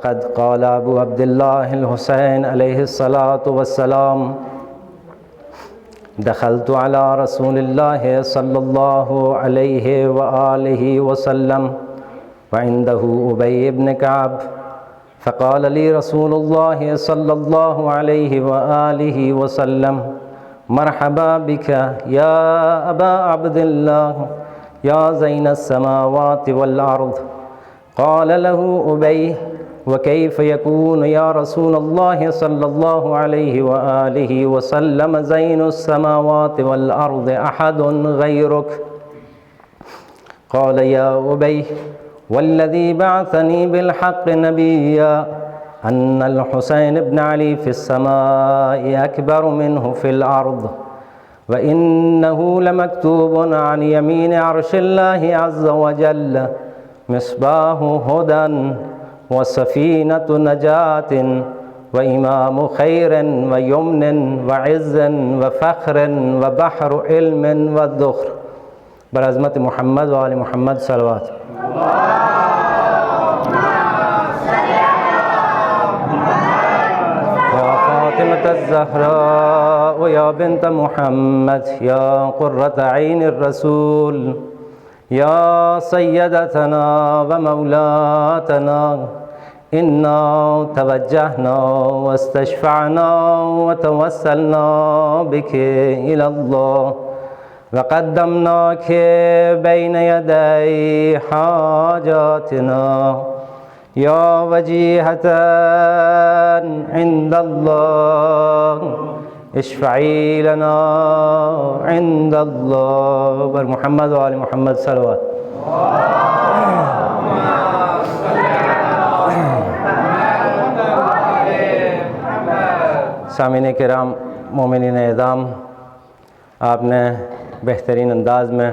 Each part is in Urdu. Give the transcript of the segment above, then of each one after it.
فقد قال ابو عبد الله الحسين عليه الصلاة والسلام دخلت على رسول الله صلى الله عليه وآله وسلم وعنده أبي بن كعب فقال لي رسول الله صلى الله عليه وآله وسلم مرحبا بك يا أبا عبد الله يا زين السماوات والأرض. قال له أبي وكيف يكون يا رسول الله صلى الله عليه وآله وسلم زين السماوات والأرض أحد غيرك؟ قال يا أبي والذي بعثني بالحق نبيا أن الحسين بن علي في السماء أكبر منه في الأرض وإنه لمكتوب عن يمين عرش الله عز وجل مصباح هدى وسفينة نجاة وإمام خير ويمن وعز وفخر وبحر علم والذخر. برعظمت محمد وآل محمد صلوات. يا فاطمة الزهراء ويا بنت محمد يا قرة عين الرسول يا سيدتنا ومولاتنا إنا توجهنا واستشفعنا وتوسلنا بك إلى الله وقدمناك بين يدي حاجاتنا يا وجيهة عند الله اشفعي لنا عند الله. بر محمد وآل محمد صلوات. سامعین کرام، مومنین اعظام، آپ نے بہترین انداز میں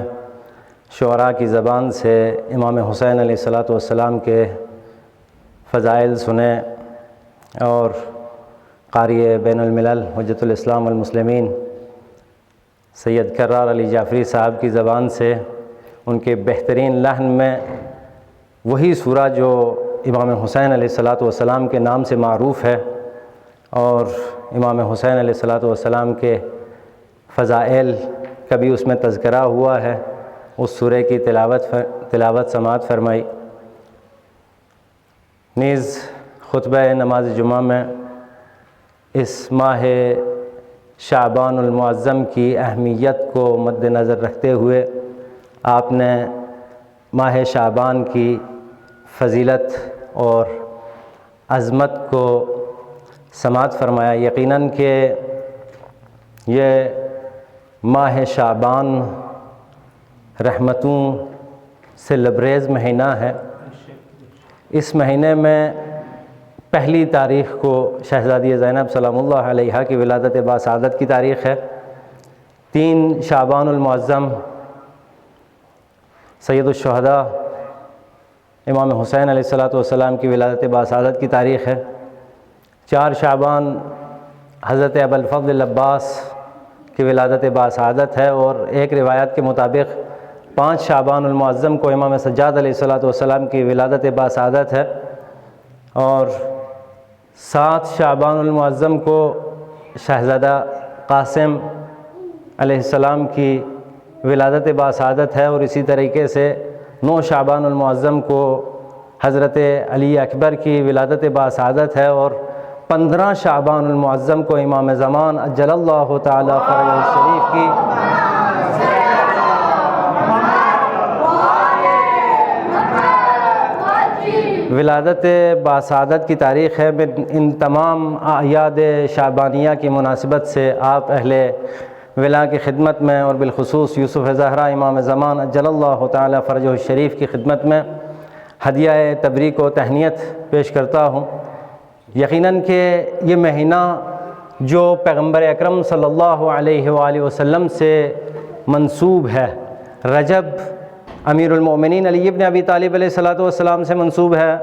شعراء کی زبان سے امام حسین علیہ الصلاۃ والسلام کے فضائل سنے اور قاری بین الملل حجت الاسلام والمسلمین سید کرار علی جعفری صاحب کی زبان سے ان کے بہترین لحن میں وہی سورہ جو امام حسین علیہ الصلاۃ والسلام کے نام سے معروف ہے اور امام حسین علیہ الصلاۃ والسلام کے فضائل کا بھی اس میں تذکرہ ہوا ہے، اس سورہ کی تلاوت سماعت فرمائی. نیز خطبہ نماز جمعہ میں اس ماہ شعبان المعظم کی اہمیت کو مد نظر رکھتے ہوئے آپ نے ماہ شعبان کی فضیلت اور عظمت کو سماعت فرمایا. یقیناً کہ یہ ماہ شعبان رحمتوں سے لبریز مہینہ ہے. اس مہینے میں پہلی تاریخ کو شہزادی زینب سلام اللہ علیہا کی ولادت باسعادت کی تاریخ ہے. 3 شعبان المعظم سید الشہداء امام حسین علیہ الصلاۃ والسلام کی ولادت باسعادت کی تاریخ ہے. 4 شعبان حضرت ابوالفضل العباس کی ولادت باسعادت ہے اور ایک روایت کے مطابق 5 شعبان المعظم کو امام سجاد علیہ الصلاۃ والسلام کی ولادت باسعادت ہے اور 7 شعبان المعظم کو شہزادہ قاسم علیہ السلام کی ولادت باسعادت ہے اور اسی طریقے سے 9 شعبان المعظم کو حضرت علی اکبر کی ولادت باسعادت ہے اور 15 شعبان المعظم کو امام زمان اجل اللہ تعالی فرجہ الشریف کی ولادت باسعادت کی تاریخ ہے. ان تمام اعیاد شعبانیہ کی مناسبت سے آپ اہل ولا کی خدمت میں اور بالخصوص یوسف زہرا امام زمان اجل اللہ تعالی فرجہ الشریف کی خدمت میں ہدیہ تبریک و تہنیت پیش کرتا ہوں. یقیناً کہ یہ مہینہ جو پیغمبر اکرم صلی اللہ علیہ وآلہ وسلم سے منسوب ہے، رجب امیر المؤمنین علی ابن ابی طالب علیہ الصلاۃ والسلام سے منسوب ہے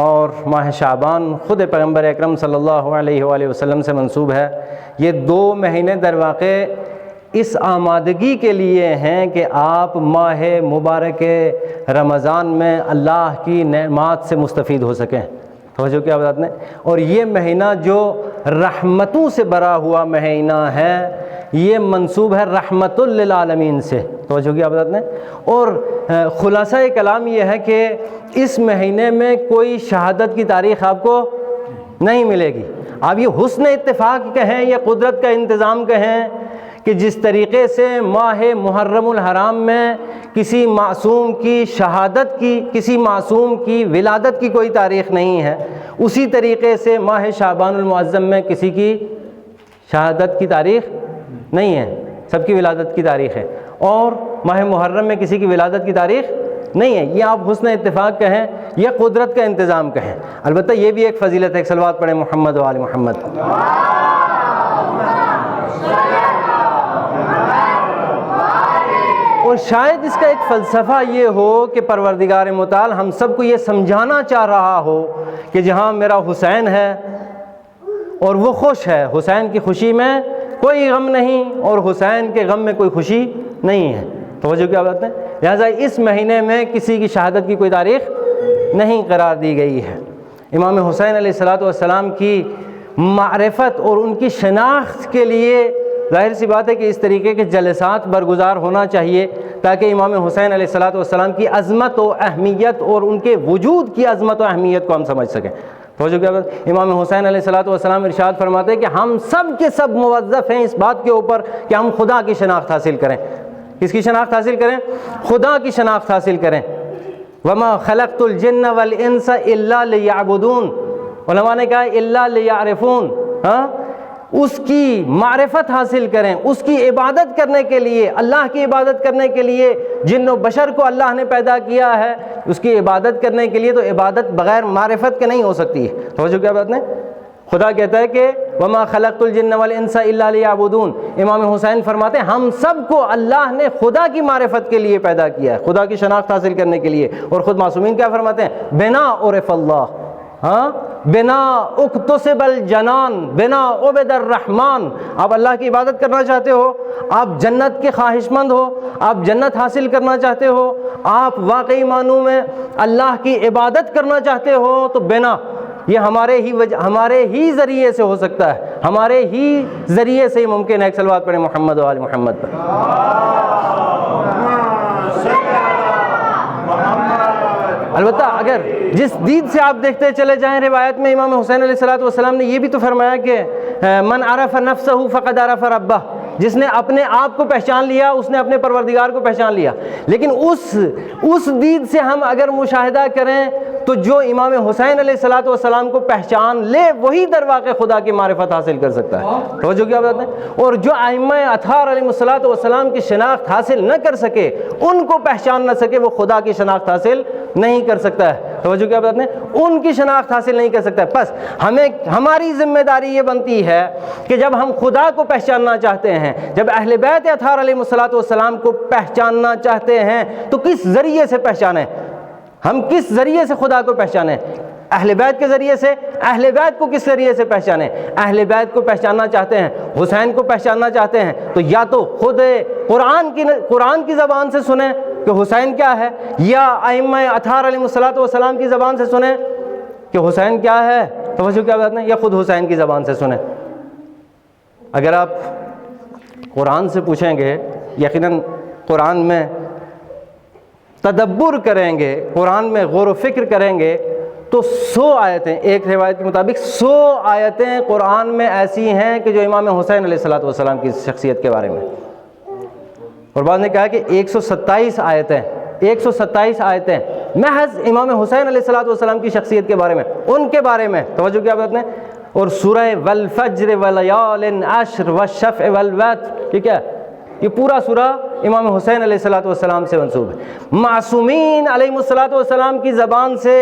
اور ماہ شعبان خود پیغمبر اکرم صلی اللہ علیہ وآلہ وسلم سے منسوب ہے. یہ 2 مہینے در واقع اس آمادگی کے لیے ہیں کہ آپ ماہ مبارک رمضان میں اللہ کی نعمات سے مستفید ہو سکیں. توجہ کیا بات نے. اور یہ مہینہ جو رحمتوں سے بھرا ہوا مہینہ ہے یہ منسوب ہے رحمت للعالمین سے. توجہ کیا بات نے. اور خلاصہ کلام یہ ہے کہ اس مہینے میں کوئی شہادت کی تاریخ آپ کو نہیں ملے گی. آپ یہ حسن اتفاق کہیں یا قدرت کا انتظام کہیں کہ جس طریقے سے ماہ محرم الحرام میں کسی معصوم کی شہادت کی، کسی معصوم کی ولادت کی کوئی تاریخ نہیں ہے، اسی طریقے سے ماہ شعبان المعظم میں کسی کی شہادت کی تاریخ نہیں ہے، سب کی ولادت کی تاریخ ہے. اور ماہ محرم میں کسی کی ولادت کی تاریخ نہیں ہے. یہ آپ حسن اتفاق کہیں یا قدرت کا انتظام کہیں. البتہ یہ بھی ایک فضیلت ہے. صلوات پڑھیں محمد و آل محمد. اور شاید اس کا ایک فلسفہ یہ ہو کہ پروردگار متعال ہم سب کو یہ سمجھانا چاہ رہا ہو کہ جہاں میرا حسین ہے اور وہ خوش ہے، حسین کی خوشی میں کوئی غم نہیں اور حسین کے غم میں کوئی خوشی نہیں ہے. توجہ کیا بات ہے. لہٰذا اس مہینے میں کسی کی شہادت کی کوئی تاریخ نہیں قرار دی گئی ہے. امام حسین علیہ السلام کی معرفت اور ان کی شناخت کے لیے ظاہر سی بات ہے کہ اس طریقے کے جلسات برگزار ہونا چاہیے تاکہ امام حسین علیہ السلام کی عظمت و اہمیت اور ان کے وجود کی عظمت و اہمیت کو ہم سمجھ سکیں. توجہ کیا بات. امام حسین علیہ السلام ارشاد فرماتے ہیں کہ ہم سب کے سب موظف ہیں اس بات کے اوپر کہ ہم خدا کی شناخت حاصل کریں. کس کی شناخت حاصل کریں؟ خدا کی شناخت حاصل کریں. وما خلقت الجن والانس الا لیعبدون. علماء نے کہا الا لیعرفون. اس کی معرفت حاصل کریں، اس کی عبادت کرنے کے لیے، اللہ کی عبادت کرنے کے لیے جن و بشر کو اللہ نے پیدا کیا ہے، اس کی عبادت کرنے کے لیے تو عبادت بغیر معرفت کے نہیں ہو سکتی ہے. توجہ کیا بات نے. خدا کہتا ہے کہ وما خلقت الجن والانس الا لیعبدون. امام حسین فرماتے ہیں ہم سب کو اللہ نے خدا کی معرفت کے لیے پیدا کیا ہے، خدا کی شناخت حاصل کرنے کے لیے. اور خود معصومین کیا فرماتے ہیں؟ بنا عرف اللہ، بنا اکتسب الجنان، بنا عبد الرحمن. آپ اللہ کی عبادت کرنا چاہتے ہو، آپ جنت کے خواہش مند ہو، آپ جنت حاصل کرنا چاہتے ہو، آپ واقعی معنوں میں اللہ کی عبادت کرنا چاہتے ہو تو بنا یہ ہمارے ہی ذریعے سے ہو سکتا ہے، ہمارے ہی ذریعے سے ہی ممکن ہے. ایک صلوات پڑھیں محمد و آل محمد پر. البتہ اگر جس دید سے آپ دیکھتے چلے جائیں روایت میں امام حسین علیہ السلام نے یہ بھی تو فرمایا کہ من عرف نفسہ فقد عرف ربہ. جس نے اپنے آپ کو پہچان لیا اس نے اپنے پروردگار کو پہچان لیا. لیکن اس دید سے ہم اگر مشاہدہ کریں تو جو امام حسین علیہ السلام کو پہچان لے وہی در واقع خدا کی معرفت حاصل کر سکتا ہے. توجہ کیا بات ہے. اور جو ائمہ اطہار علیہ السلام کی شناخت حاصل نہ کر سکے، ان کو پہچان نہ سکے، وہ خدا کی شناخت حاصل نہیں کر سکتا ہے. توجہ کیا بات ہے. ان کی شناخت حاصل نہیں کر سکتا ہے. بس ہماری ذمہ داری یہ بنتی ہے کہ جب ہم خدا کو پہچاننا چاہتے ہیں، جب اہل بیت اطہار علیہ السلام کو پہچاننا چاہتے ہیں تو کس ذریعے سے پہچانیں؟ ہم کس ذریعے سے خدا کو پہچانیں؟ اہل بیت کے ذریعے سے. اہل بیت کو کس ذریعے سے پہچانیں؟ اہل بیت کو پہچاننا چاہتے ہیں، حسین کو پہچاننا چاہتے ہیں تو یا تو خود قرآن کی زبان سے سنیں کہ حسین کیا ہے، یا ائمہ اطہار علیہ السلام کی زبان سے سنیں کہ حسین کیا ہے. توجہ کیا بات ہے. یا خود حسین کی زبان سے سنیں. اگر آپ قرآن سے پوچھیں گے، یقیناً قرآن میں تدبر کریں گے، قرآن میں غور و فکر کریں گے تو 100 آیتیں، ایک روایت کے مطابق 100 آیتیں قرآن میں ایسی ہیں کہ جو امام حسین علیہ السلام کی شخصیت کے بارے میں. اور بعض نے کہا کہ 127 آیتیں محض امام حسین علیہ السلام کی شخصیت کے بارے میں، ان کے بارے میں. توجہ کیا بات ہے. اور سورہ والفجر ولیال عشر والشفع والوتر، ٹھیک ہے، یہ پورا سورہ امام حسین علیہ السلام سے منسوب ہے. معصومین علیہ السلام کی زبان سے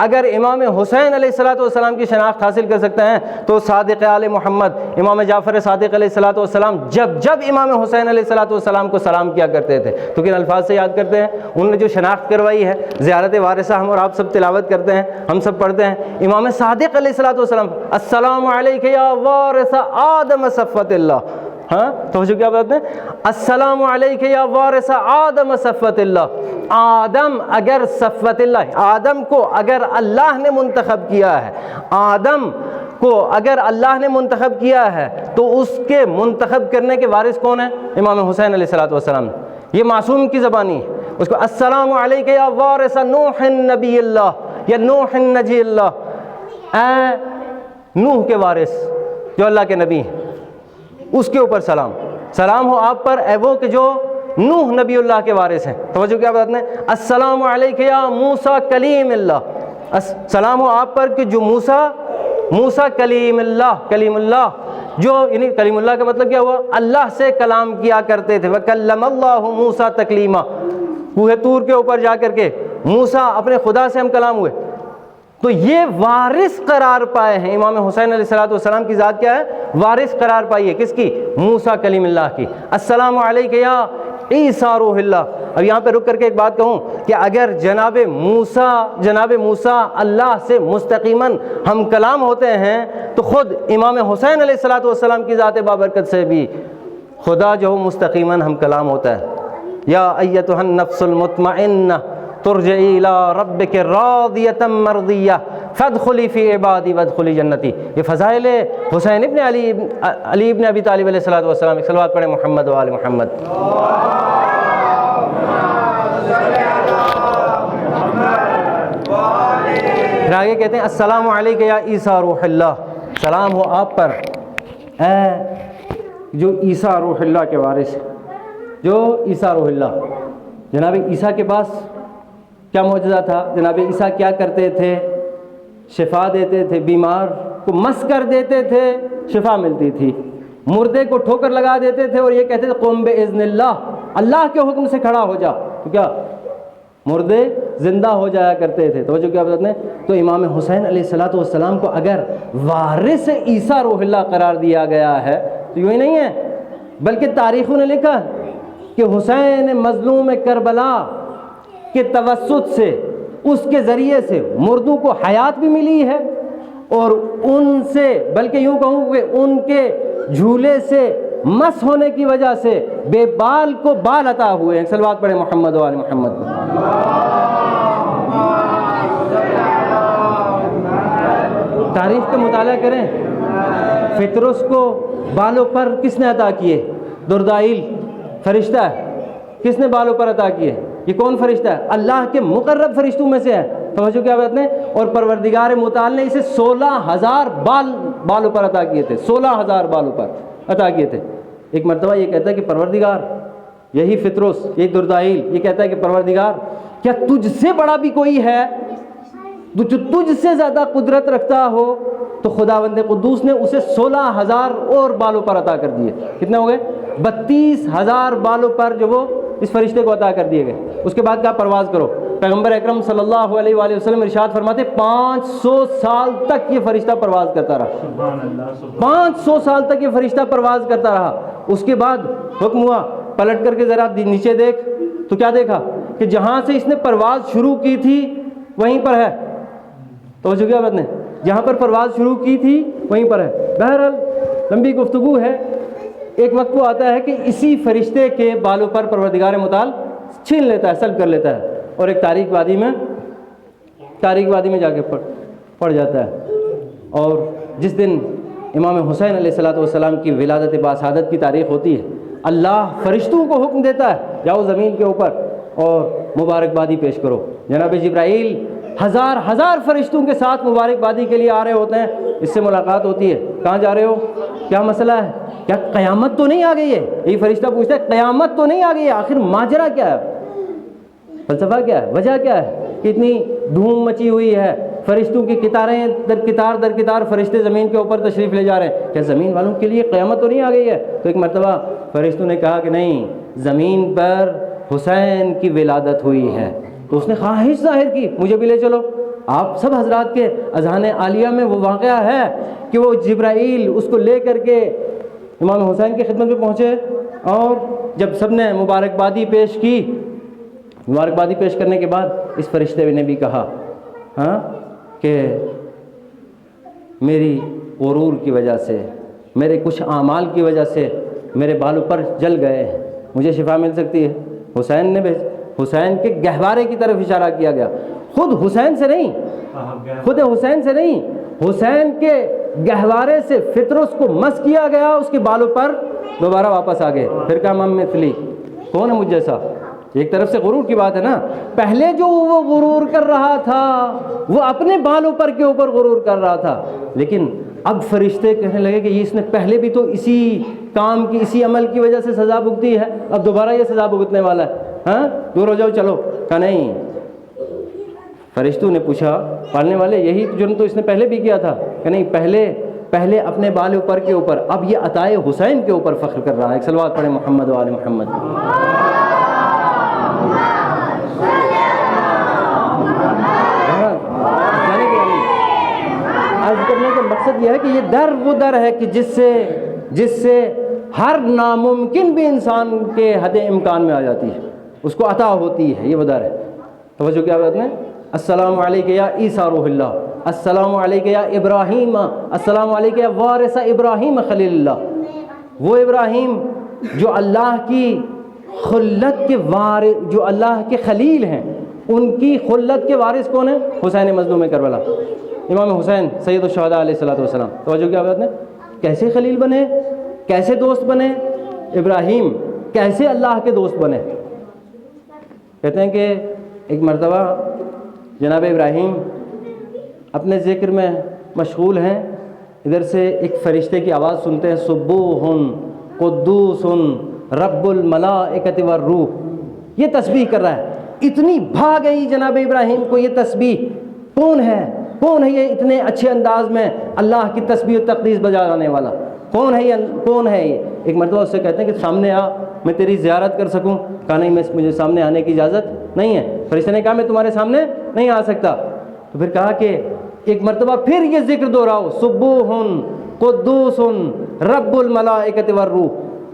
اگر امام حسین علیہ السلام کی شناخت حاصل کر سکتے ہیں تو صادق آل محمد امام جعفر صادق علیہ السلام جب امام حسین علیہ السلام کو سلام کیا کرتے تھے تو کن الفاظ سے یاد کرتے ہیں؟ انہوں نے جو شناخت کروائی ہے، زیارت وارثہ ہم اور آپ سب تلاوت کرتے ہیں، ہم سب پڑھتے ہیں. امام صادق علیہ السلام السلام علیک یا وارث آدم صفوت اللہ. توجہ کیا بات ہے. السلام علیک یا وارث آدم صفوت اللہ. آدم اگر صفوت اللہ، آدم کو اگر اللہ نے منتخب کیا ہے، آدم کو اگر اللہ نے منتخب کیا ہے تو اس کے منتخب کرنے کے وارث کون ہیں؟ امام حسین علیہ السلام۔ یہ معصوم کی زبانی ہے۔ اس کو السلام علیک یا وارث نوح نبی اللہ یا نوح نجی اللہ، اے نوح کے وارث جو اللہ کے نبی ہیں، اس کے اوپر سلام ہو آپ پر، اے وہ کہ جو نوح نبی اللہ کے وارث ہیں۔ توجہ کیا بتاتے ہیں؟ السلام علیک یا موسیٰ کلیم اللہ، سلام ہو آپ پر کہ جو موسیٰ کلیم اللہ، جو یعنی کلیم اللہ کا مطلب کیا ہوا؟ اللہ سے کلام کیا کرتے تھے۔ وَكَلَّمَ اللَّهُ مُوسَىٰ تَكْلِيمًا، کوہ طور کے اوپر جا کر کے موسیٰ اپنے خدا سے ہم کلام ہوئے۔ تو یہ وارث قرار پائے ہیں امام حسین علیہ السلام کی ذات کیا ہے؟ وارث قرار پائی ہے، کس کی؟ موسیٰ کلیم اللہ کی۔ السلام علیک یا عیسیٰ روح اللہ۔ اب یہاں پہ رک کر کے ایک بات کہوں کہ اگر جناب موسیٰ اللہ سے مستقیماً ہم کلام ہوتے ہیں تو خود امام حسین علیہ السلام کی ذات بابرکت سے بھی خدا جو مستقیماً ہم کلام ہوتا ہے۔ یا ایتھا النفس المطمئنہ ترجعی الی ربک راضیۃ مرضیہ فادخلی فی عبادی وادخلی جنتی۔ یہ فضائل حسین ابن علی ابن ابی طالب علیہ السلام۔ ایک صلوات پڑھیں محمد و آل محمد۔ پھر آگے کہتے ہیں السلام علیک یا عیسیٰ روح اللہ، سلام ہو آپ پر اے جو عیسیٰ روح اللہ کے وارث، جو عیسیٰ روح اللہ۔ جناب عیسیٰ کے پاس کیا معجزہ تھا؟ جناب عیسیٰ کیا کرتے تھے؟ شفا دیتے تھے، بیمار کو مس کر دیتے تھے، شفا ملتی تھی، مردے کو ٹھوکر لگا دیتے تھے اور یہ کہتے تھے قم باذن اللہ، اللہ کے حکم سے کھڑا ہو جا، تو کیا مردے زندہ ہو جایا کرتے تھے۔ توجہ کیا بتاتے ہیں؟ تو امام حسین علیہ السلام کو اگر وارث عیسیٰ روح اللہ قرار دیا گیا ہے تو یوں ہی نہیں ہے، بلکہ تاریخوں نے لکھا کہ حسین مظلوم کربلا کے توسط سے، اس کے ذریعے سے مردوں کو حیات بھی ملی ہے، اور ان سے بلکہ یوں کہوں کہ ان کے جھولے سے مس ہونے کی وجہ سے بے بال کو بال عطا ہوئے ہیں۔ صلوات پڑھیں محمد و آل محمد۔ تاریخ کا مطالعہ کریں، فطرس کو بالوں پر کس نے عطا کیے؟ دردائیل فرشتہ ہے، کس نے بالوں پر عطا کیے؟ یہ کون فرشتہ ہے؟ اللہ کے مقرب فرشتوں میں سے ہے۔ توجہ کیا بات نے؟ اور پروردگار متعال نے اسے 16,000 بالوں پر عطا کیے تھے، 16,000 بالوں پر عطا کیے تھے۔ ایک مرتبہ یہ کہتا ہے کہ پروردگار، یہی فطرس، یہی دردائیل یہ کہتا ہے کہ پروردگار کیا تجھ سے بڑا بھی کوئی ہے جو تجھ سے زیادہ قدرت رکھتا ہو؟ تو خداوند قدوس نے اسے 16,000 اور بالوں پر عطا کر دیے۔ کتنے ہو گئے؟ 32,000 بالوں پر جو وہ اس فرشتے کو عطا کر دیے گئے۔ اس کے بعد کیا؟ پرواز کرو۔ پیغمبر اکرم صلی اللہ علیہ وآلہ وسلم ارشاد فرماتے 500 سال تک یہ فرشتہ پرواز کرتا رہا، 500 سال تک یہ فرشتہ پرواز کرتا رہا۔ اس کے بعد حکم ہوا پلٹ کر کے ذرا نیچے دیکھ، تو کیا دیکھا کہ جہاں سے اس نے پرواز شروع کی تھی وہیں پر ہے۔ تو جو کیا بات نے، جہاں پر پرواز شروع کی تھی وہیں پر ہے۔ بہرحال لمبی گفتگو ہے، ایک وقت وہ آتا ہے کہ اسی فرشتے کے بالوں پر پروردگار متعال چھین لیتا ہے، سلب کر لیتا ہے، اور ایک تاریک وادی میں جا کے پڑ جاتا ہے۔ اور جس دن امام حسین علیہ السلام کی ولادت باسعادت کی تاریخ ہوتی ہے، اللہ فرشتوں کو حکم دیتا ہے جاؤ زمین کے اوپر اور مبارکبادی پیش کرو۔ جناب جبرائیل ہزار فرشتوں کے ساتھ مبارکبادی کے لیے آ رہے ہوتے ہیں، اس سے ملاقات ہوتی ہے۔ کہاں جا رہے ہو؟ کیا مسئلہ ہے؟ کیا قیامت تو نہیں آ گئی ہے؟ یہی فرشتہ پوچھتا ہے قیامت تو نہیں آ گئی ہے، آخر ماجرا کیا ہے، فلسفہ کیا ہے، وجہ کیا ہے کہ اتنی دھوم مچی ہوئی ہے؟ فرشتوں کی قطاریں در قطار فرشتے زمین کے اوپر تشریف لے جا رہے ہیں، کیا زمین والوں کے لیے قیامت تو نہیں آ گئی ہے؟ تو ایک مرتبہ فرشتوں نے کہا کہ نہیں، زمین پر حسین کی ولادت ہوئی ہے۔ تو اس نے خواہش ظاہر کی مجھے بھی لے چلو۔ آپ سب حضرات کے اذہان عالیہ میں وہ واقعہ ہے کہ وہ جبرائیل اس کو لے کر کے امام حسین کی خدمت میں پہنچے، اور جب سب نے مبارکبادی پیش کی، مبارکبادی پیش کرنے کے بعد اس فرشتے نے بھی کہا کہ میری غرور کی وجہ سے، میرے کچھ اعمال کی وجہ سے میرے بالوں پر جل گئے ہیں، مجھے شفا مل سکتی ہے؟ حسین نے حسین کے گہوارے کی طرف اشارہ کیا گیا، خود حسین سے نہیں، حسین کے گہوارے سے فطرس کو مس کیا گیا، اس کے بالوں پر دوبارہ واپس آ گئے. پھر کہا من مثلی، کون ہے مجھ جیسا؟ ایک طرف سے غرور کی بات ہے نا، پہلے جو وہ غرور کر رہا تھا وہ اپنے بالوں پر کے اوپر غرور کر رہا تھا، لیکن اب فرشتے کہنے لگے کہ اس نے پہلے بھی تو اسی کام کی، اسی عمل کی وجہ سے سزا بھگتی ہے، اب دوبارہ یہ سزا بھگتنے والا ہے، ہاں دور ہو جاؤ چلو. کہا نہیں. فرشتوں نے پوچھا پالنے والے یہی جرم تو اس نے پہلے بھی کیا تھا؟ کہ نہیں، پہلے اپنے بالوں پر کے اوپر، اب یہ عطائے حسین کے اوپر فخر کر رہا ہے. ایک صلوات پڑھیں محمد و آل محمد. عرض کرنے کا مقصد یہ ہے کہ یہ در وہ در ہے کہ جس سے ہر ناممکن بھی انسان کے حد امکان میں آ جاتی ہے، اس کو عطا ہوتی ہے، یہ وہ در ہے. توجہ کیا بات نے؟ السلام علیک یا عیسیٰ روح اللہ، السلام علیک یا ابراہیم، السلام علیک یا وارث ابراہیم خلیل اللہ. وہ ابراہیم جو اللہ کی خلت کے وارث، جو اللہ کے خلیل ہیں، ان کی خلت کے وارث کون ہیں؟ حسین مظلوم کربلا، امام حسین سید الشہداء علیہ الصلوۃ والسلام. توجہ کیا بات نے؟ کیسے خلیل بنے، کیسے دوست بنے ابراہیم، کیسے اللہ کے دوست بنے؟ کہتے ہیں کہ ایک مرتبہ جناب ابراہیم اپنے ذکر میں مشغول ہیں، ادھر سے ایک فرشتے کی آواز سنتے ہیں، سبوح قدوس رب الملائکۃ والروح. یہ تسبیح کر رہا ہے. اتنی بھا گئی جناب ابراہیم کو یہ تسبیح، کون ہے یہ اتنے اچھے انداز میں اللہ کی تسبیح و تقدیس بجانے والا؟ کون ہے یہ؟ ایک مرتبہ اس سے کہتے ہیں کہ سامنے آ، میں تیری زیارت کر سکوں. کہا نہیں، مجھے سامنے آنے کی اجازت نہیں ہے. فرشتے نے کہا میں تمہارے سامنے نہیں آ سکتا. تو پھر کہا کہ ایک مرتبہ پھر یہ ذکر دہراؤ، سبوح قدوس رب الملائکۃ والروح.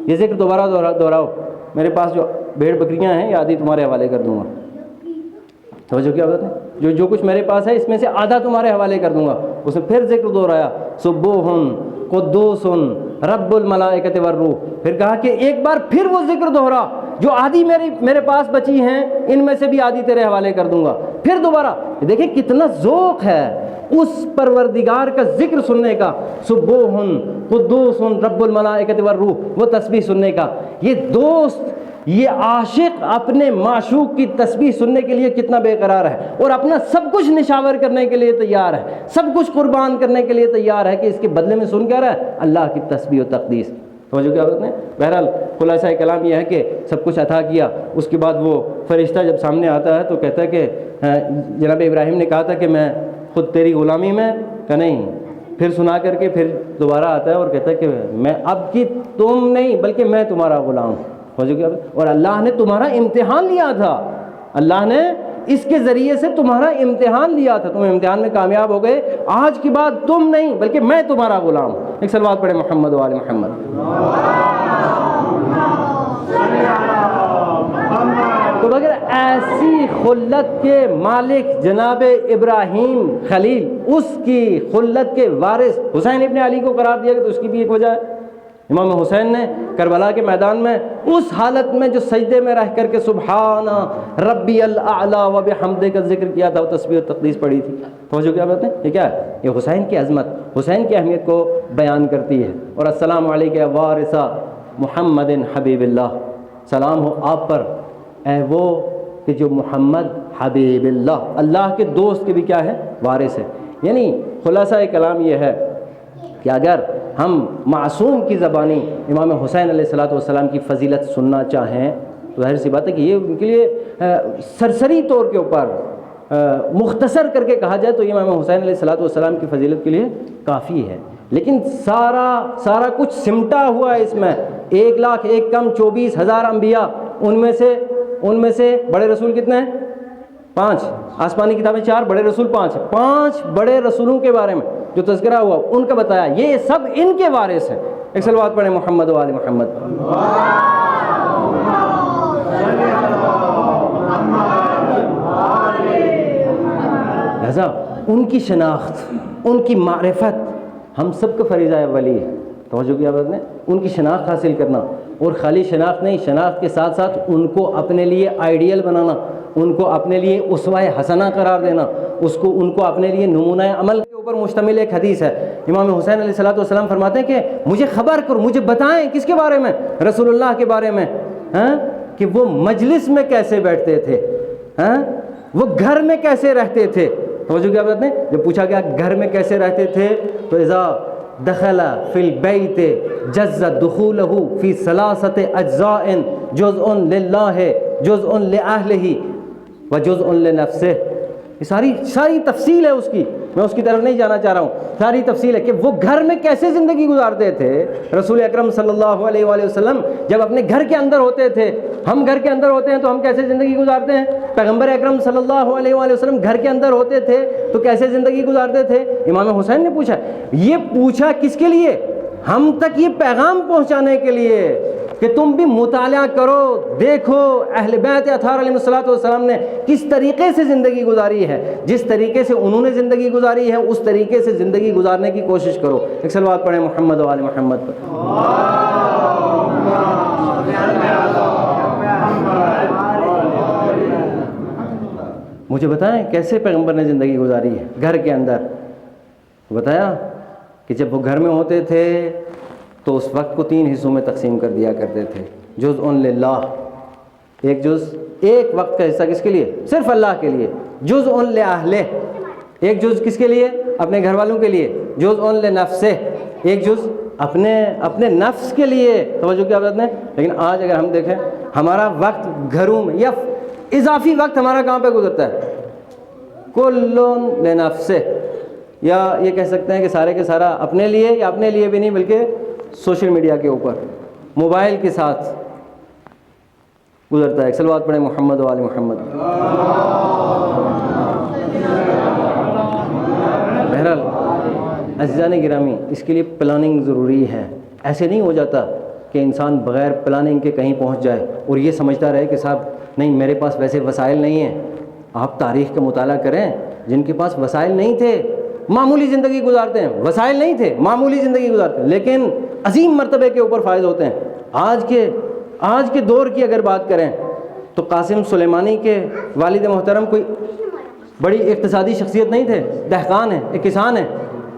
یہ ذکر دوبارہ دہراؤ. میرے پاس جو بھیڑ بکریاں ہیں یہ آدھی تمہارے حوالے کر دوں گا. توجہ کیا بات ہے؟ جو کچھ میرے پاس ہے اس میں سے آدھا تمہارے حوالے کر دوں گا. اس نے پھر ذکر دہرایا، سبوح قدوس رب الملائکۃ والروح. پھر کہا کہ ایک بار پھر وہ ذکر دہرا، جو آدھی میرے پاس بچی ہیں ان میں سے بھی آدھی تیرے حوالے کر دوں گا. پھر دوبارہ دیکھیں کتنا ذوق ہے اس پروردگار کا ذکر سننے کا، سبوح قدوس رب الملائکۃ والروح، وہ تسبیح سننے کا. یہ دوست، یہ عاشق اپنے معشوق کی تسبیح سننے کے لیے کتنا بے قرار ہے، اور اپنا سب کچھ نشاور کرنے کے لیے تیار ہے، سب کچھ قربان کرنے کے لیے تیار ہے کہ اس کے بدلے میں سن کیا رہا ہے؟ اللہ کی تسبیح و تقدیس. توجہ کیا بات ہے؟ بہرحال خلاصہ کلام یہ ہے کہ سب کچھ عطا کیا. اس کے بعد وہ فرشتہ جب سامنے آتا ہے تو کہتا ہے کہ جناب ابراہیم نے کہا تھا کہ میں خود تیری غلامی میں، کہ نہیں. پھر سنا کر کے پھر دوبارہ آتا ہے اور کہتا ہے کہ میں اب کی تم نہیں بلکہ میں تمہارا غلام. اور اللہ نے تمہارا امتحان لیا تھا، اللہ نے اس کے ذریعے سے تمہارا امتحان لیا تھا، تم امتحان میں کامیاب ہو گئے. آج کی بات تم نہیں بلکہ میں تمہارا غلام. ایک صلوات پڑھے محمد و آل محمد. تو اگر ایسی خلت کے مالک جناب ابراہیم خلیل، اس کی خلت کے وارث حسین ابن علی کو قرار دیا گیا، تو اس کی بھی ایک وجہ ہے. امام حسین نے کربلا کے میدان میں اس حالت میں جو سجدے میں رہ کر کے سبحان ربی الاعلی و بحمدہ کا ذکر کیا تھا، وہ تسبیح و تقدیس پڑھی تھی. توجہ کیا بات ہے؟ یہ کیا ہے؟ یہ حسین کی عظمت، حسین کی اہمیت کو بیان کرتی ہے. اور السلام علیکم یا وارث محمد حبیب اللہ، سلام ہو آپ پر اے وہ کہ جو محمد حبیب اللہ، اللہ کے دوست کے بھی کیا ہے؟ وارث ہے. یعنی خلاصہ کلام یہ ہے کہ اگر ہم معصوم کی زبانی امام حسین علیہ الصلوۃ والسلام کی فضیلت سننا چاہیں تو ظاہر سی بات ہے کہ یہ ان کے لیے سرسری طور کے اوپر مختصر کر کے کہا جائے تو یہ امام حسین علیہ الصلوۃ والسلام کی فضیلت کے لیے کافی ہے. لیکن سارا کچھ سمٹا ہوا ہے اس میں. 1,01,000 کم 24,000 انبیاء، ان میں سے بڑے رسول کتنے ہیں؟ 5. آسمانی کتابیں 4، بڑے رسول 5 ہیں. 5 بڑے رسولوں کے بارے میں جو تذکرہ ہوا ان کا بتایا، یہ سب ان کے وارث ہیں. ایک صلوات پڑھیں محمد و آل محمد. لہذا ان کی شناخت، ان کی معرفت ہم سب کا فریضہ اولی ہے. توجہ کیا بات نے؟ ان کی شناخت حاصل کرنا، اور خالی شناخت نہیں، شناخت کے ساتھ ساتھ ان کو اپنے لیے آئیڈیل بنانا، ان کو اپنے لیے اسوہ حسنہ قرار دینا، ان کو اپنے لیے نمونہ عمل کے اوپر مشتمل ایک حدیث ہے۔ امام حسین علیہ السلام فرماتے ہیں کہ مجھے خبر کرو، مجھے بتائیں کس کے بارے میں؟ رسول اللہ کے بارے میں، کہ وہ مجلس میں کیسے بیٹھتے تھے، وہ گھر میں کیسے رہتے تھے۔ توجہ کیا بات ہے؟ جب پوچھا گیا گھر میں کیسے رہتے تھے تو اذا دخل فی البیت جز دخولہ فی ثلاثۃ اجزاء جزء للہ جزء لأہلہ وجزء لنفسہ۔ یہ ساری تفصیل ہے اس کی، میں اس کی طرف نہیں جانا چاہ رہا ہوں، ساری تفصیل ہے کہ وہ گھر میں کیسے زندگی گزارتے تھے۔ رسول اکرم صلی اللہ علیہ وآلہ وسلم جب اپنے گھر کے اندر ہوتے تھے، ہم گھر کے اندر ہوتے ہیں تو ہم کیسے زندگی گزارتے ہیں؟ پیغمبر اکرم صلی اللہ علیہ وآلہ وسلم گھر کے اندر ہوتے تھے تو کیسے زندگی گزارتے تھے؟ امام حسین نے پوچھا، یہ پوچھا کس کے لیے؟ ہم تک یہ پیغام پہنچانے کے لیے کہ تم بھی مطالعہ کرو، دیکھو اہل بیت اطہار علیہ السلام نے کس طریقے سے زندگی گزاری ہے، جس طریقے سے انہوں نے زندگی گزاری ہے اس طریقے سے زندگی گزارنے کی کوشش کرو۔ ایک صلوات پڑھیں محمد و آل محمد پر۔ مجھے بتائیں کیسے پیغمبر نے زندگی گزاری ہے گھر کے اندر؟ بتایا کہ جب وہ گھر میں ہوتے تھے تو اس وقت کو 3 حصوں میں تقسیم کر دیا کرتے تھے۔ جزء للہ، ایک وقت کا حصہ کس کے لیے؟ صرف اللہ کے لیے۔ جزء لأہلہ، ایک جز کس کے لیے؟ اپنے گھر والوں کے لیے۔ جزء لنفسہ، ایک جز اپنے نفس کے لیے۔ توجہ کیا بات ہے؟ لیکن آج اگر ہم دیکھیں ہمارا وقت گھروں میں یا اضافی وقت ہمارا کہاں پہ گزرتا ہے؟ کل لنفسہ، یا یہ کہہ سکتے ہیں کہ سارے کے سارا اپنے لیے، یا اپنے لیے بھی نہیں بلکہ سوشل میڈیا کے اوپر موبائل کے ساتھ گزرتا ہے۔ صلوات پڑھیں محمد و آل محمد۔ بہرحال عزیزان گرامی، اس کے لیے پلاننگ ضروری ہے۔ ایسے نہیں ہو جاتا کہ انسان بغیر پلاننگ کے کہیں پہنچ جائے اور یہ سمجھتا رہے کہ صاحب نہیں میرے پاس ویسے وسائل نہیں ہیں۔ آپ تاریخ کا مطالعہ کریں، جن کے پاس وسائل نہیں تھے معمولی زندگی گزارتے ہیں، وسائل نہیں تھے معمولی زندگی گزارتے ہیں، لیکن عظیم مرتبے کے اوپر فائز ہوتے ہیں۔ آج کے دور کی اگر بات کریں تو قاسم سلیمانی کے والد محترم کوئی بڑی اقتصادی شخصیت نہیں تھے، دہقان ہیں، ایک کسان ہیں،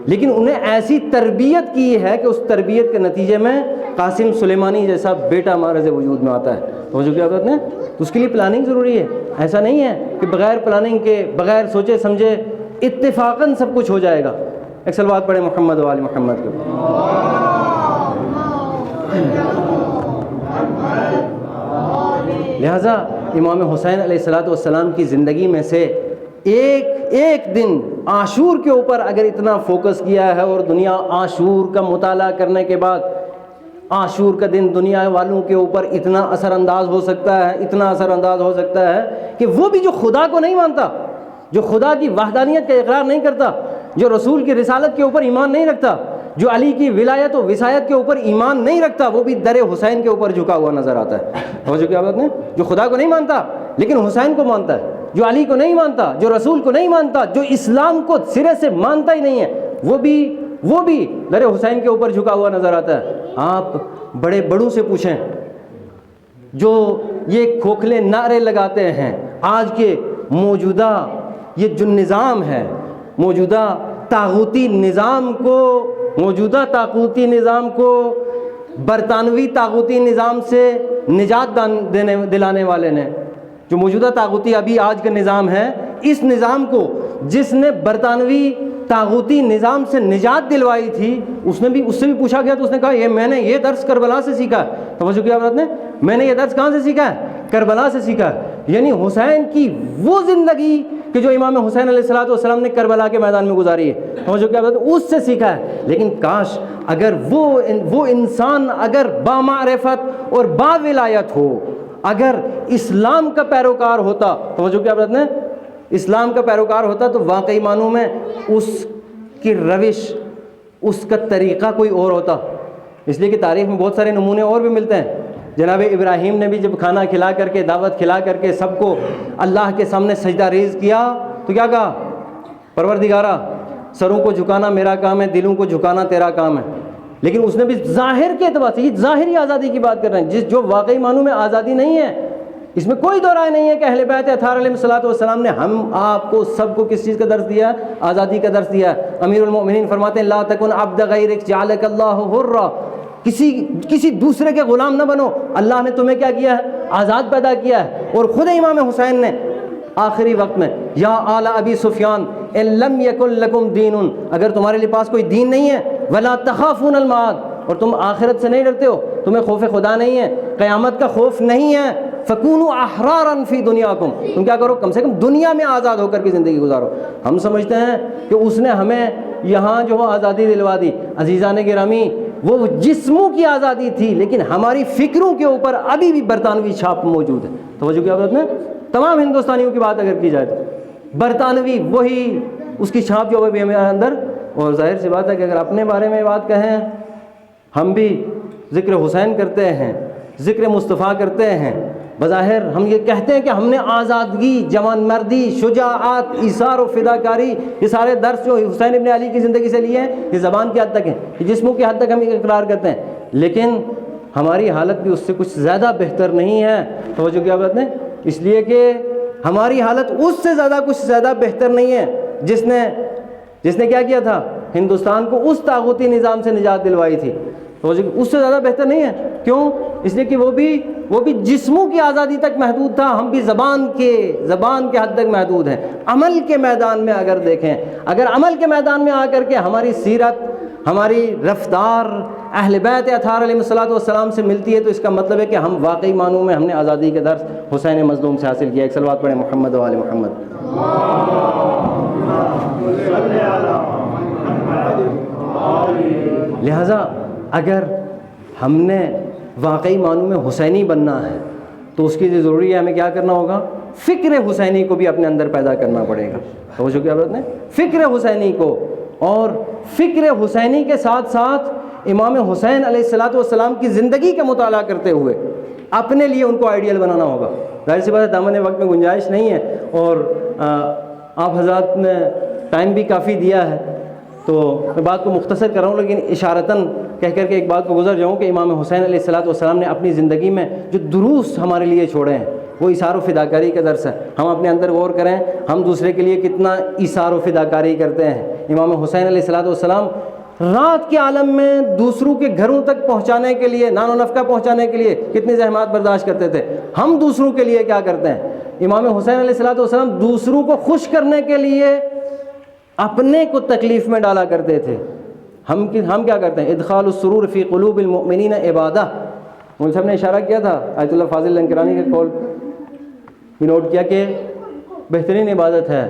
لیکن انہیں ایسی تربیت کی ہے کہ اس تربیت کے نتیجے میں قاسم سلیمانی جیسا بیٹا معرض وجود میں آتا ہے۔ تو جو کیا بات ہے، تو اس کے لیے پلاننگ ضروری ہے۔ ایسا نہیں ہے کہ بغیر پلاننگ کے، بغیر سوچے سمجھے اتفاقاً سب کچھ ہو جائے گا۔ ایک صلوات پڑھیں محمد و آل محمد کے۔ لہٰذا امام حسین علیہ السلام کی زندگی میں سے ایک دن عاشور کے اوپر اگر اتنا فوکس کیا ہے، اور دنیا عاشور کا مطالعہ کرنے کے بعد عاشور کا دن دنیا والوں کے اوپر اتنا اثر انداز ہو سکتا ہے کہ وہ بھی جو خدا کو نہیں مانتا، جو خدا کی وحدانیت کا اقرار نہیں کرتا، جو رسول کی رسالت کے اوپر ایمان نہیں رکھتا، جو علی کی ولایت و وصایت کے اوپر ایمان نہیں رکھتا، وہ بھی در حسین کے اوپر جھکا ہوا نظر آتا ہے۔ توجہ کیا بات ہے؟ جو خدا کو نہیں مانتا لیکن حسین کو مانتا ہے، جو علی کو نہیں مانتا، جو رسول کو نہیں مانتا، جو اسلام کو سرے سے مانتا ہی نہیں ہے، وہ بھی در حسین کے اوپر جھکا ہوا نظر آتا ہے۔ آپ بڑے بڑوں سے پوچھیں جو یہ کھوکھلے نعرے لگاتے ہیں، آج کے موجودہ یہ جو نظام ہے، موجودہ طاغوتی نظام کو برطانوی طاغوتی نظام سے نجات دلانے والے نے، جو موجودہ طاغوتی ابھی آج کا نظام ہے، اس نظام کو جس نے برطانوی طاغوتی نظام سے نجات دلوائی تھی، اس سے بھی پوچھا گیا تو اس نے کہا میں نے یہ درس کربلا سے سیکھا ہے۔ توجہ کیا بات نے؟ میں نے یہ درس کہاں سے سیکھا ہے؟ کربلا سے سیکھا ہے۔ یعنی حسین کی وہ زندگی کہ جو امام حسین علیہ السلام نے کربلا کے میدان میں گزاری ہے، توجہ کیا بات ہے، اس سے سیکھا ہے۔ لیکن کاش اگر وہ انسان اگر بامعرفت اور باولایت ہو، اگر اسلام کا پیروکار ہوتا، توجہ کیا بات ہے، اسلام کا پیروکار ہوتا تو واقعی معنوں میں اس کی روش، اس کا طریقہ کوئی اور ہوتا۔ اس لیے کہ تاریخ میں بہت سارے نمونے اور بھی ملتے ہیں۔ جناب ابراہیم نے بھی جب کھانا کھلا کر کے، دعوت کھلا کر کے سب کو اللہ کے سامنے سجدہ ریز کیا تو کیا کہا؟ پروردگارا، سروں کو جھکانا میرا کام ہے، دلوں کو جھکانا تیرا کام ہے۔ لیکن اس نے بھی ظاہر کے اعتبار سے، یہ ظاہری آزادی کی بات کر رہے ہیں، جو واقعی معنوں میں آزادی نہیں ہے، اس میں کوئی دو رائے نہیں ہے کہ اہل بیت اطہار علیہ الصلوۃ والسلام نے ہم آپ کو سب کو کس چیز کا درس دیا؟ آزادی کا درس دیا۔ امیر المؤمنین فرماتے ہیں لا تکن عبد غیرک جعلک اللہ حرا، کسی دوسرے کے غلام نہ بنو، اللہ نے تمہیں کیا کیا ہے؟ آزاد پیدا کیا ہے۔ اور خود امام حسین نے آخری وقت میں یا آل ابی سفیان ان لم یکن لکم دین، اگر تمہارے لیے پاس کوئی دین نہیں ہے، ولا تخافون المعاد، اور تم آخرت سے نہیں ڈرتے ہو، تمہیں خوف خدا نہیں ہے، قیامت کا خوف نہیں ہے، فکونوا احرارا فی دنیاکم، تم کیا کرو؟ کم سے کم دنیا میں آزاد ہو کر کے زندگی گزارو۔ ہم سمجھتے ہیں کہ اس نے ہمیں یہاں جو آزادی دلوا دی، عزیزان گرامی وہ جسموں کی آزادی تھی، لیکن ہماری فکروں کے اوپر ابھی بھی برطانوی چھاپ موجود ہے۔ توجہ کیا بات میں تمام ہندوستانیوں کی بات اگر کی جائے تو برطانوی وہی اس کی چھاپ جو ہے ہمارے اندر۔ اور ظاہر سی بات ہے کہ اگر اپنے بارے میں بات کہیں، ہم بھی ذکر حسین کرتے ہیں، ذکر مصطفیٰ کرتے ہیں، بظاہر ہم یہ کہتے ہیں کہ ہم نے آزادگی، جوان مردی، شجاعت، ایثار و فداکاری، یہ سارے درس جو حسین ابن علی کی زندگی سے لیے ہیں، یہ زبان کی حد تک ہیں، یہ جسموں کی حد تک ہم اقرار کرتے ہیں، لیکن ہماری حالت بھی اس سے کچھ زیادہ بہتر نہیں ہے۔ توجہ کیا بات ہے؟ اس لیے کہ ہماری حالت اس سے زیادہ کچھ زیادہ بہتر نہیں ہے جس نے کیا کیا تھا؟ ہندوستان کو اس طاغوتی نظام سے نجات دلوائی تھی۔ توجہ اس سے زیادہ بہتر نہیں ہے۔ کیوں؟ اس لیے کہ وہ بھی جسموں کی آزادی تک محدود تھا، ہم بھی زبان کے حد تک محدود ہیں۔ عمل کے میدان میں اگر دیکھیں، اگر عمل کے میدان میں آ کر کے ہماری سیرت، ہماری رفتار اہل بیت اطہار علیہ الصلوۃ والسلام سے ملتی ہے، تو اس کا مطلب ہے کہ ہم واقعی معنوں میں ہم نے آزادی کا درس حسین مظلوم سے حاصل کیا۔ ایک صلوات پڑھیں محمد و آل محمد۔ لہذا اگر ہم نے واقعی معنوں میں حسینی بننا ہے تو اس کے لیے ضروری ہے ہمیں کیا کرنا ہوگا؟ فکر حسینی کو بھی اپنے اندر پیدا کرنا پڑے گا۔ توجہ کیا بات ہے؟ فکر حسینی کو، اور فکر حسینی کے ساتھ ساتھ امام حسین علیہ الصلوۃ والسلام کی زندگی کا مطالعہ کرتے ہوئے اپنے لیے ان کو آئیڈیل بنانا ہوگا۔ ظاہر سی بات ہے دامن وقت میں گنجائش نہیں ہے، اور آپ حضرات نے ٹائم بھی کافی دیا ہے، تو میں بات کو مختصر کر رہا ہوں، لیکن اشارتاً کہہ کر کے ایک بات کو گزر جاؤں کہ امام حسین علیہ الصلوۃ والسلام نے اپنی زندگی میں جو دروس ہمارے لیے چھوڑے ہیں وہ ایثار و فداکاری کا درس ہے۔ ہم اپنے اندر غور کریں، ہم دوسرے کے لیے کتنا ایثار و فداکاری کرتے ہیں۔ امام حسین علیہ الصلوۃ والسلام رات کے عالم میں دوسروں کے گھروں تک پہنچانے کے لیے، نان و نفقہ پہنچانے کے لیے کتنی زحمات برداشت کرتے تھے۔ ہم دوسروں کے لیے کیا کرتے ہیں؟ امام حسین علیہ الصلوۃ والسلام دوسروں کو خوش کرنے کے لیے اپنے کو تکلیف میں ڈالا کرتے تھے۔ ہم کیا کرتے ہیں؟ ادخال السرور فی قلوب المؤمنین عبادہ۔ مول صاحب نے اشارہ کیا تھا، آیت اللہ فاضل لنکرانی کے قول بھی نوٹ کیا کہ بہترین عبادت ہے،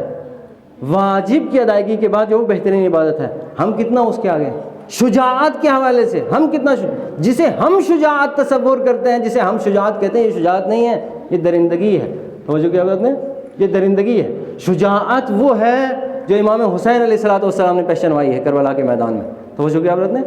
واجب کی ادائیگی کے بعد جو بہترین عبادت ہے۔ ہم کتنا اس کے آگے شجاعت کے حوالے سے ہم کتنا جسے ہم شجاعت تصور کرتے ہیں، جسے ہم شجاعت کہتے ہیں، یہ شجاعت نہیں ہے، یہ درندگی ہے۔ توجہ کیا بات ہے؟ یہ درندگی ہے۔ شجاعت وہ ہے جو امام حسین علیہ الصلوۃ والسلام نے پہچنوائی ہے کربلا کے میدان میں۔ توجہ کیا بات ہے؟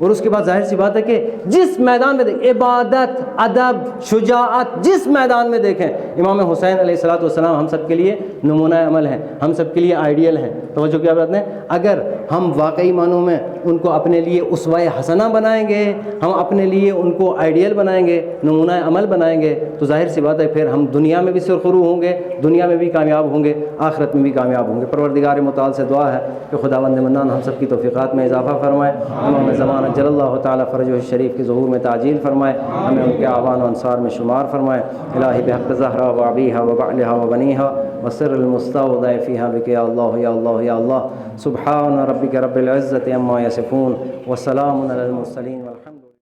اور اس کے بعد ظاہر سی بات ہے کہ جس میدان میں دیکھیں، عبادت، ادب، شجاعت، جس میدان میں دیکھیں، امام حسین علیہ الصلوۃ والسلام ہم سب کے لیے نمونہ عمل ہیں، ہم سب کے لیے آئیڈیل ہیں۔ توجہ کیا بات ہے؟ اگر ہم واقعی معنوں میں ان کو اپنے لیے اسوہ حسنہ بنائیں گے، ہم اپنے لیے ان کو آئیڈیل بنائیں گے، نمونہ عمل بنائیں گے، تو ظاہر سی بات ہے پھر ہم دنیا میں بھی سرخرو ہوں گے، دنیا میں بھی کامیاب ہوں گے، آخرت میں بھی کامیاب ہوں گے۔ پروردگار متعال سے دعا ہے کہ خداوند منان ہم سب کی توفیقات میں اضافہ فرمائے، امام زمانہ جل اللہ تعالیٰ فرجہ شریف کے ظہور میں تعجیل فرمائے، ہمیں ان کے اعوان و انصار میں شمار فرمائے۔ الہی بحق زہرا و ابیہا و بعلہا و بنیہا و سر المستودع فیہا بک یا اللہ یا اللہ یا اللہ۔ سبحان ربک رب العزت عما یصفون وسلام علی المرسلین والحمد